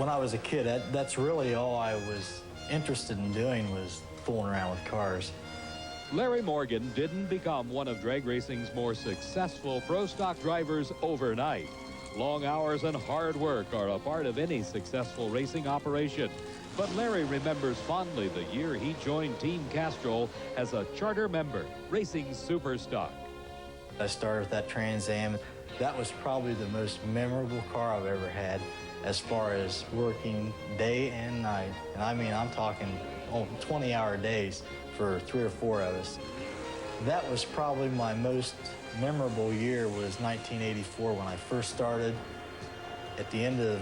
When I was a kid, that's really all I was interested in doing, was fooling around with cars. Larry Morgan didn't become one of drag racing's more successful pro stock drivers overnight. Long hours and hard work are a part of any successful racing operation. But Larry remembers fondly the year he joined Team Castrol as a charter member, racing super stock. I started with that Trans Am. That was probably the most memorable car I've ever had, as far as working day and night. And I mean, I'm talking 20-hour days for 3 or 4 of us. That was probably my most memorable year, was 1984 when I first started. At the end of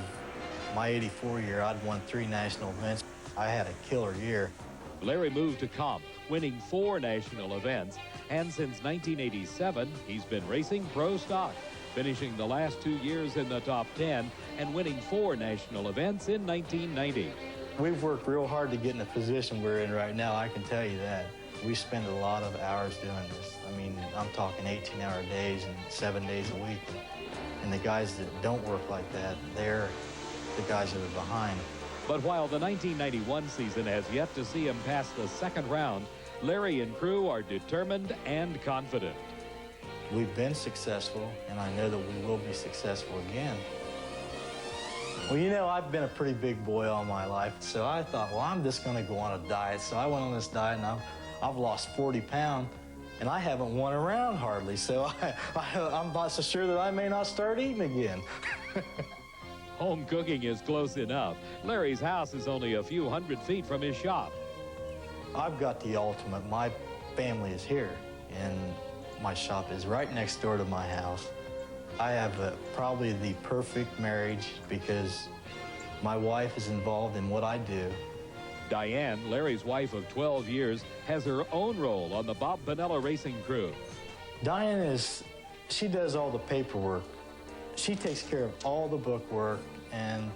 my 84 year, I'd won 3 national events. I had a killer year. Larry moved to Comp, winning 4 national events, and since 1987, he's been racing pro stock, finishing the last 2 years in the top 10 and winning 4 national events in 1990. We've worked real hard to get in the position we're in right now, I can tell you that. We spend a lot of hours doing this. I mean, I'm talking 18-hour days and 7 days a week. And the guys that don't work like that, they're the guys that are behind. But while the 1991 season has yet to see him pass the second round, Larry and crew are determined and confident. We've been successful, and I know that we will be successful again. Well, you know, I've been a pretty big boy all my life, so I thought, well, I'm just going to go on a diet. So I went on this diet, and I've lost 40 pounds, and I haven't won a round hardly, so I'm not so sure that I may not start eating again. Home cooking is close enough. Larry's house is only a few hundred feet from his shop. I've got the ultimate. My family is here, and my shop is right next door to my house. I have probably the perfect marriage because my wife is involved in what I do. Diane, Larry's wife of 12 years, has her own role on the Bob Bonella racing crew. Diane she does all the paperwork. She takes care of all the bookwork and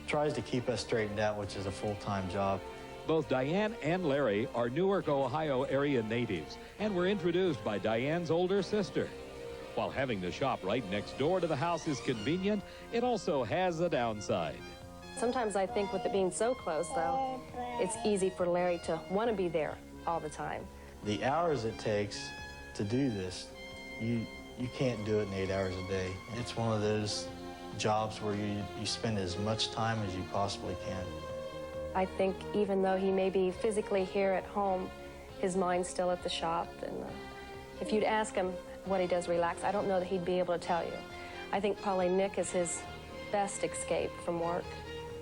tries to keep us straightened out, which is a full-time job. Both Diane and Larry are Newark, Ohio area natives and were introduced by Diane's older sister. While having the shop right next door to the house is convenient, it also has a downside. Sometimes I think with it being so close, though, it's easy for Larry to want to be there all the time. The hours it takes to do this, you can't do it in 8 hours a day. It's one of those jobs where you spend as much time as you possibly can. I think even though he may be physically here at home, his mind's still at the shop. And if you'd ask him what he does relax, I don't know that he'd be able to tell you. I think probably Nick is his best escape from work.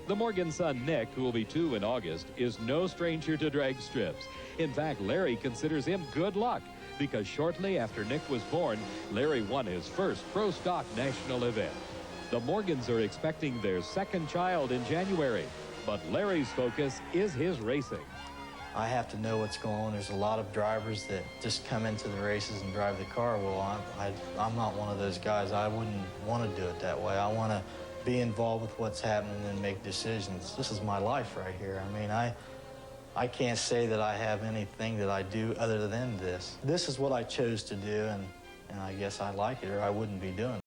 The Morgan son, Nick, who will be 2 in August, is no stranger to drag strips. In fact, Larry considers him good luck because shortly after Nick was born, Larry won his first pro stock national event. The Morgans are expecting their second child in January, but Larry's focus is his racing. I have to know what's going on. There's a lot of drivers that just come into the races and drive the car. Well, I'm not one of those guys. I wouldn't want to do it that way. I want to be involved with what's happening and make decisions. This is my life right here. I mean, I can't say that I have anything that I do other than this. This is what I chose to do, and I guess I like it, or I wouldn't be doing it.